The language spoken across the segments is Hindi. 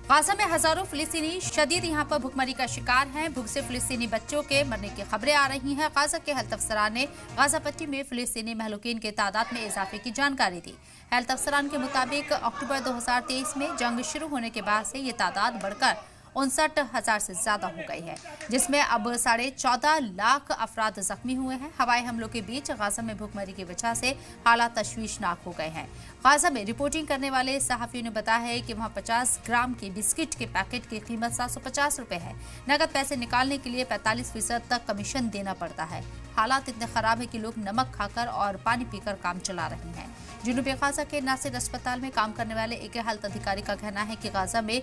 गाजा में हजारों फिलिस्तीनी शदीद यहाँ पर भुखमरी का शिकार हैं। भूख से फिलिस्तीनी बच्चों के मरने की खबरें आ रही हैं। गाजा के हेल्थ अफसरान ने गाजा पट्टी में फिलिस्तीनी महलूकीन के तादाद में इजाफे की जानकारी दी। हेल्थ अफसरान के मुताबिक अक्टूबर 2023 में जंग शुरू होने के बाद से ये तादाद बढ़कर 59,000 से ज्यादा हो गई है, जिसमें अब 14.5 लाख अफराद जख्मी हुए हैं। हवाई हमलों के बीच गाजा में भुखमरी की वजह से हालात तशवीशनाक हो गए हैं। गाजा में रिपोर्टिंग करने वाले सहाफियों ने बताया है कि वहां 50 ग्राम के बिस्किट के पैकेट की कीमत 750 रुपए है। नकद पैसे निकालने के लिए 45% तक कमीशन देना पड़ता है। हालात इतने खराब है कि लोग नमक खाकर और पानी पीकर काम चला रहे हैं। जुनूबी गाजा के नासिर अस्पताल में काम करने वाले एक हेल्थ अधिकारी का कहना है कि गाजा में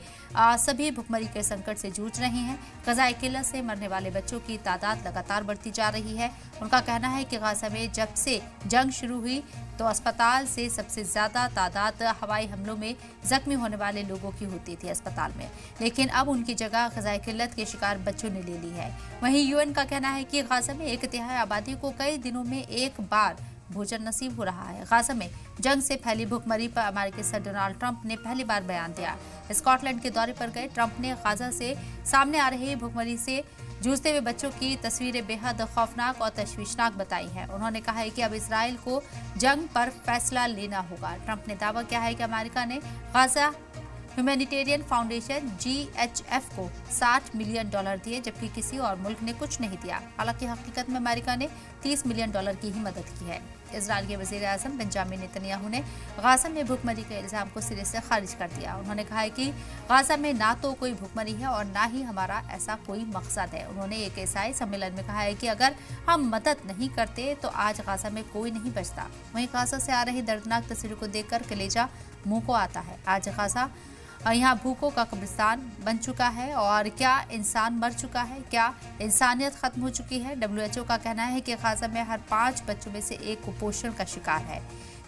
सभी भुखमरी के संकट से जूझ रहे हैं। गजाई किल्लत से मरने वाले बच्चों की तादाद लगातार बढ़ती जा रही है। उनका कहना है कि गाजा में जब से जंग शुरू हुई तो अस्पताल से सबसे ज्यादा तादाद हवाई हमलों में जख्मी होने वाले लोगों की होती थी अस्पताल में, लेकिन अब उनकी जगह गजाई किल्लत के शिकार बच्चों ने ले ली है। वहीं यूएन का कहना है कि गाजा में 1/3 आबादी को कई दिनों में एक बार भोजन नसीब हो रहा है। गाजा में जंग से फैली भुखमरी पर अमेरिकी सदर डोनाल्ड ट्रंप ने पहली बार बयान दिया। स्कॉटलैंड के दौरे पर गए ट्रंप ने गाजा से सामने आ रही भुखमरी से जूझते हुए बच्चों की तस्वीरें बेहद खौफनाक और तशवीशनाक बताई हैं। उन्होंने कहा है कि अब इसराइल को जंग पर फैसला लेना होगा। ट्रंप ने दावा किया है कि अमेरिका ने गाजा ह्यूमैनिटेरियन फाउंडेशन GHF को $60 मिलियन दिए, जबकि किसी और मुल्क ने कुछ नहीं दिया। हालांकि हकीकत में अमेरिका ने $30 मिलियन की ही मदद की है। इजराइल के वजीर आजम बेंजामिन नेतन्याहू ने गाजा में भुखमरी के इल्जाम को सिरे से खारिज कर दिया। उन्होंने कहा है कि गाजा में ना तो कोई भुखमरी है और ना ही हमारा ऐसा कोई मकसद है। उन्होंने एक ईसाई सम्मेलन में कहा है कि अगर हम मदद नहीं करते तो आज गाजा में कोई नहीं बचता। वहीं गाजा से आ रही दर्दनाक तस्वीरों को देखकर कलेजा मुंह को आता है। आज गाजा यहाँ भूखों का कब्रिस्तान बन चुका है। और क्या इंसान मर चुका है? क्या इंसानियत खत्म हो चुकी है? WHO का कहना है कि गाजा में हर 5 बच्चों में से एक कुपोषण का शिकार है।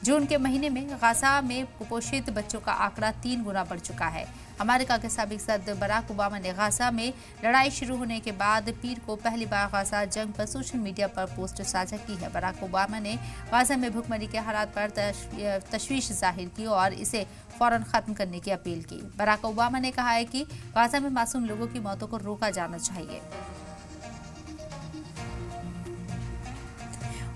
जून के महीने में गाजा में कुपोषित बच्चों का आंकड़ा 3 गुना बढ़ चुका है। अमेरिका के साबिक सदर बराक ओबामा ने गाजा में लड़ाई शुरू होने के बाद पीर को पहली बार गाजा जंग पर सोशल मीडिया पर पोस्ट साझा की है। बराक ओबामा ने गाजा में भुखमरी के हालात पर तशवीश जाहिर की और इसे फौरन खत्म करने की अपील की। बराक ओबामा ने कहा है कि गाजा में मासूम लोगों की मौतों को रोका जाना चाहिए।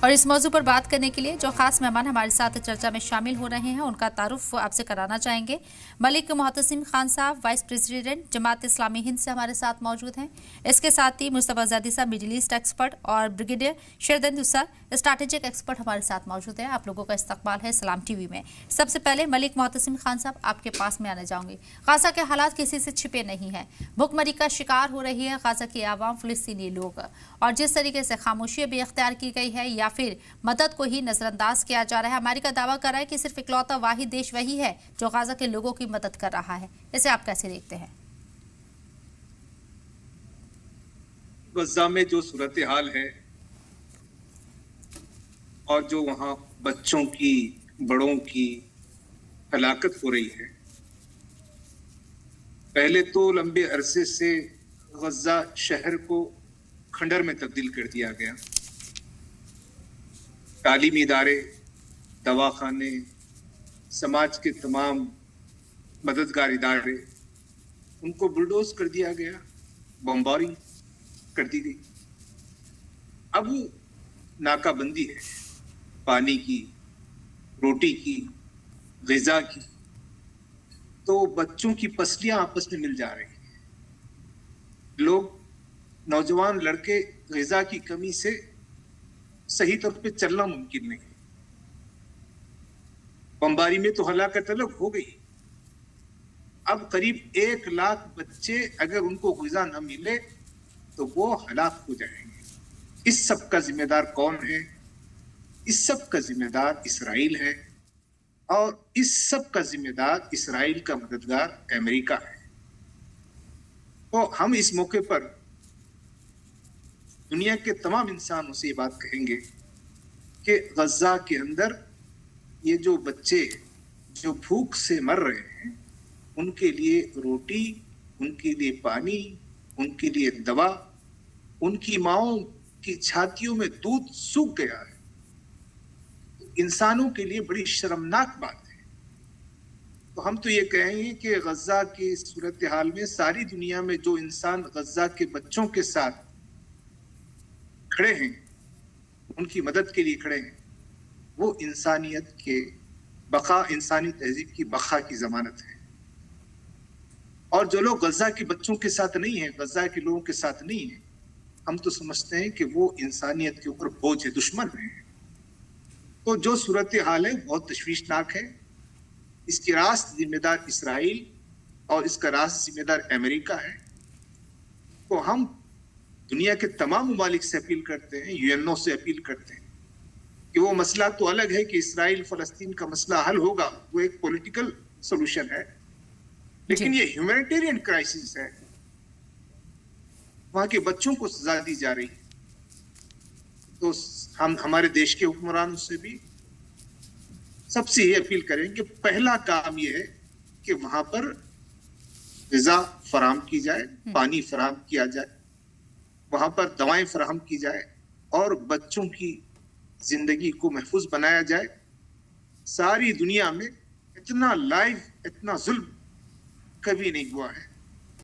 और इस मौजू पर बात करने के लिए जो खास मेहमान हमारे साथ चर्चा में शामिल हो रहे हैं उनका तारुफ आपसे कराना चाहेंगे। मलिक मोहतसिम खान साहब, वाइस प्रेसिडेंट जमात इस्लामी हिंद से हमारे साथ मौजूद हैं। इसके साथ ही मुस्तफा ज़ादी साहब, मिडिल ईस्ट एक्सपर्ट, और ब्रिगेडियर शेरदन सर, स्ट्रैटेजिक एक्सपर्ट हमारे साथ मौजूद हैं। आप लोगों का इस्तकबाल है सलाम टीवी में। सबसे पहले मलिक मोहतसिम खान साहब, आपके पास में आने जाऊंगी। गाजा के हालात किसी से छिपे नहीं हैं। भुखमरी का शिकार हो रही है गाजा की आवाम, फिलिस्तीनी लोग, और जिस तरीके से खामोशी भी इख्तियार की गई है या फिर मदद को ही नजरअंदाज किया जा रहा है। अमेरिका दावा कर रहा है कि सिर्फ इकलौता वाहिद देश वही है जो गाजा के लोगों की मदद कर रहा है। इसे आप कैसे देखते हैं? गजा में जो सूरत हाल है और जो वहां बच्चों की, बड़ों की हलाकत हो रही है, पहले तो लंबे अरसे से गजा शहर को खंडर में तब्दील कर दिया गया। तालीमी इदारे, दवाखाने, समाज के तमाम मददगार इदारे, उनको बुलडोज कर दिया गया, बमबारी कर दी गई। अब नाकाबंदी है पानी की, रोटी की, ग़िज़ा की, तो बच्चों की पसलियां आपस में मिल जा रही हैं। लोग, नौजवान लड़के ग़िज़ा की कमी से सही तौर पे चलना मुमकिन नहीं। बमबारी में तो हलाकत अलग हो गई। अब करीब 1 लाख बच्चे अगर उनको ग़िज़ा न मिले तो वो हलाक हो जाएंगे। इस सब का जिम्मेदार कौन है? इस सब का जिम्मेदार इसराइल है, और इस सब का जिम्मेदार इसराइल का मददगार अमेरिका है। तो हम इस मौके पर दुनिया के तमाम इंसानों से ये बात कहेंगे कि गजा के अंदर ये जो बच्चे जो भूख से मर रहे हैं, उनके लिए रोटी, उनके लिए पानी, उनके लिए दवा, उनकी माओं की छातियों में दूध सूख गया है। इंसानों के लिए बड़ी शर्मनाक बात है तो हम तो ये कहेंगे कि गजा की सूरत हाल में सारी दुनिया में जो इंसान गजा के बच्चों के साथ खड़े हैं, उनकी मदद के लिए खड़े हैं, वो इंसानियत के बका, इंसानी तहजीब की बका की जमानत है। और जो लोग गजा के बच्चों के साथ नहीं है, गजा के लोगों के साथ नहीं है, हम तो समझते हैं कि वो इंसानियत के ऊपर बोझ है, दुश्मन है। तो जो सूरत हाल है बहुत तशवीशनाक है। इसकी रास्त जिम्मेदार इसराइल और इसका रास्त जिम्मेदार अमेरिका है। तो हम दुनिया के तमाम ममालिक से अपील करते हैं, यूएनओ से अपील करते हैं कि वो मसला तो अलग है कि इसराइल फलस्तीन का मसला हल होगा, वो एक पॉलिटिकल सोल्यूशन है, लेकिन ये ह्यूमैनिटेरियन क्राइसिस है। वहां के बच्चों को सजा दी जा रही है। तो हम हमारे देश के हुक्मरानों से भी सबसे ये अपील करें कि पहला काम ये है कि वहां पर ग़िज़ा फराहम की जाए, पानी फराहम किया जाए, वहां पर दवाएं फराहम की जाए और बच्चों की जिंदगी को महफूज बनाया जाए। सारी दुनिया में इतना लाइव, इतना जुल्म कभी नहीं हुआ है।